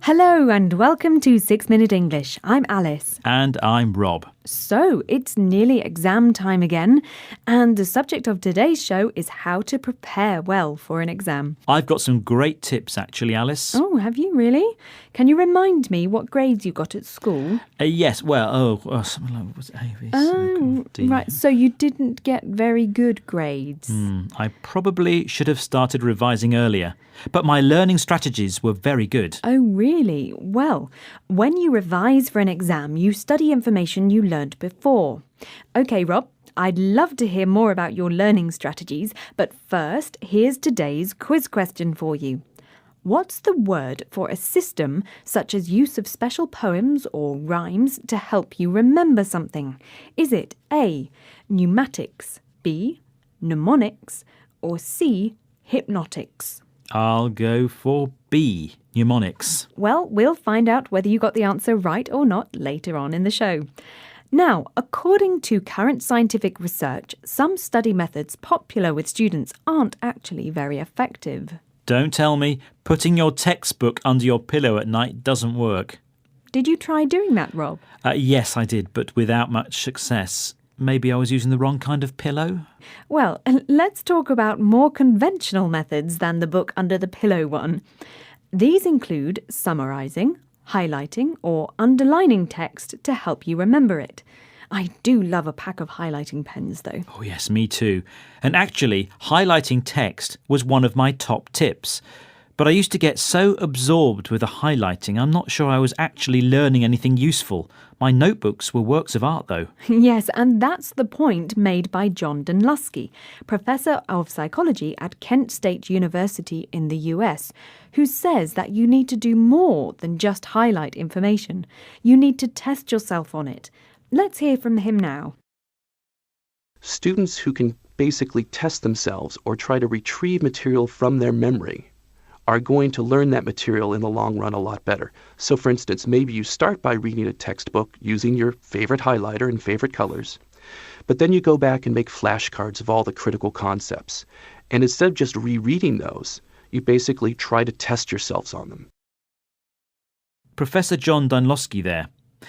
Hello and welcome to 6 Minute English. I'm Alice. And I'm Rob. So, it's nearly exam time again, and the subject of today's show is how to prepare well for an exam. I've got some great tips actually, Alice. Oh, have you really? Can you remind me what grades you got at school? Yes, something like, was it A, B, C, D? Right, so you didn't get very good grades. I probably should have started revising earlier, but my learning strategies were very good. Oh, really? Well, when you revise for an exam, you study information you learnt before. Okay, Rob, I'd love to hear more about your learning strategies, but first, here's today's quiz question for you. What's the word for a system such as use of special poems or rhymes to help you remember something? Is it A, pneumatics, B, mnemonics, or C, hypnotics? I'll go for B, mnemonics. Well, we'll find out whether you got the answer right or not later on in the show. Now, according to current scientific research, some study methods popular with students aren't actually very effective. Don't tell me putting your textbook under your pillow at night doesn't work. Did you try doing that, Rob? Yes, I did, but without much success. Maybe I was using the wrong kind of pillow? Well, let's talk about more conventional methods than the book under the pillow one. These include summarizing, highlighting, or underlining text to help you remember it. I do love a pack of highlighting pens, though. Oh yes, me too. And actually, highlighting text was one of my top tips. But I used to get so absorbed with the highlighting, I'm not sure I was actually learning anything useful. My notebooks were works of art, though. Yes, and that's the point made by John Dunlosky, professor of psychology at Kent State University in the US, who says that you need to do more than just highlight information. You need to test yourself on it. Let's hear from him now. Students who can basically test themselves or try to retrieve material from their memory are going to learn that material in the long run a lot better. So for instance, maybe you start by reading a textbook using your favorite highlighter and favorite colors, but then you go back and make flashcards of all the critical concepts. And instead of just rereading those, you basically try to test yourselves on them. Professor John Dunlosky there.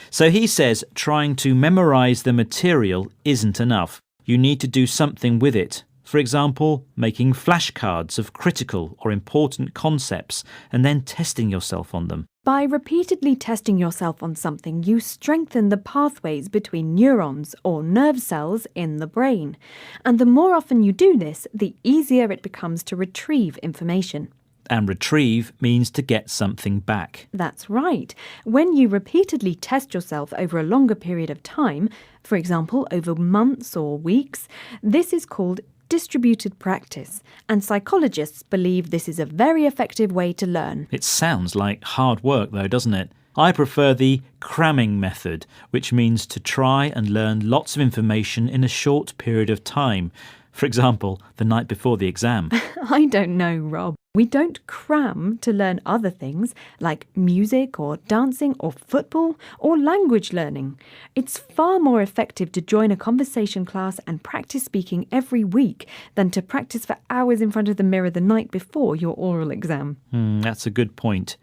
So he says trying to memorize the material isn't enough. You need to do something with it. For example, making flashcards of critical or important concepts and then testing yourself on them. By repeatedly testing yourself on something, you strengthen the pathways between neurons or nerve cells in the brain. And the more often you do this, the easier it becomes to retrieve information. And retrieve means to get something back. That's right. When you repeatedly test yourself over a longer period of time, for example, over months or weeks, this is called distributed practice, and psychologists believe this is a very effective way to learn. It sounds like hard work though, doesn't it? I prefer the cramming method, which means to try and learn lots of information in a short period of time. For example, the night before the exam. I don't know, Rob. We don't cram to learn other things like music or dancing or football or language learning. It's far more effective to join a conversation class and practice speaking every week than to practice for hours in front of the mirror the night before your oral exam. That's a good point.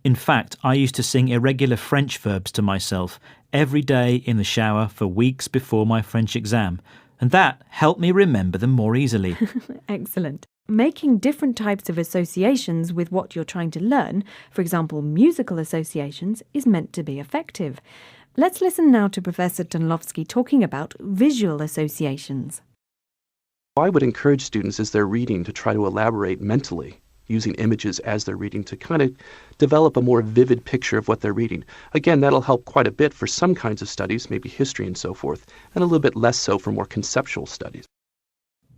In fact, I used to sing irregular French verbs to myself every day in the shower for weeks before my French exam. And that helped me remember them more easily. Excellent. Making different types of associations with what you're trying to learn, for example, musical associations, is meant to be effective. Let's listen now to Professor Dunlosky talking about visual associations. I would encourage students as they're reading to try to elaborate mentally, using images as they're reading to kind of develop a more vivid picture of what they're reading. Again, that'll help quite a bit for some kinds of studies, maybe history and so forth, and a little bit less so for more conceptual studies.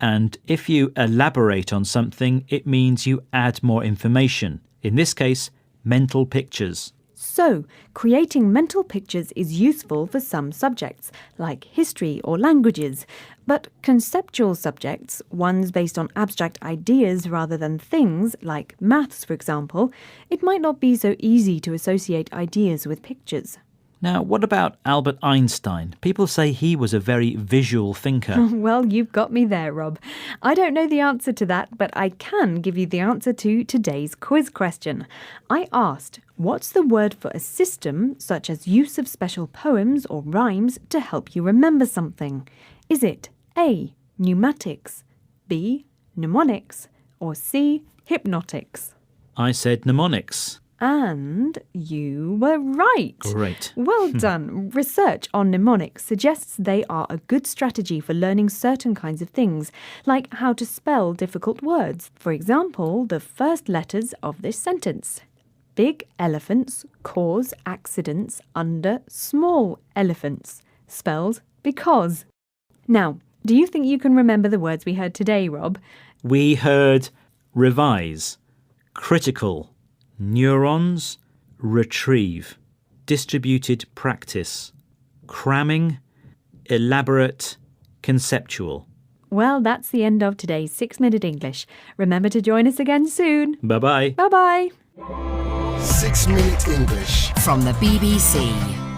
And if you elaborate on something, it means you add more information. In this case, mental pictures. So, creating mental pictures is useful for some subjects, like history or languages. But conceptual subjects, ones based on abstract ideas rather than things, like maths, for example, it might not be so easy to associate ideas with pictures. Now, what about Albert Einstein? People say he was a very visual thinker. Well, you've got me there, Rob. I don't know the answer to that, but I can give you the answer to today's quiz question. I asked, what's the word for a system, such as use of special poems or rhymes to help you remember something? Is it A, pneumatics, B, mnemonics, or C, hypnotics? I said mnemonics. And you were right. Great. Well done. Research on mnemonics suggests they are a good strategy for learning certain kinds of things, like how to spell difficult words. For example, the first letters of this sentence. Big elephants cause accidents under small elephants. Spells because. Now, do you think you can remember the words we heard today, Rob? We heard revise, critical, neurons, retrieve, distributed practice, cramming, elaborate, conceptual. Well, that's the end of today's 6-Minute English. Remember to join us again soon. Bye-bye. Bye-bye. 6 Minute English from the BBC.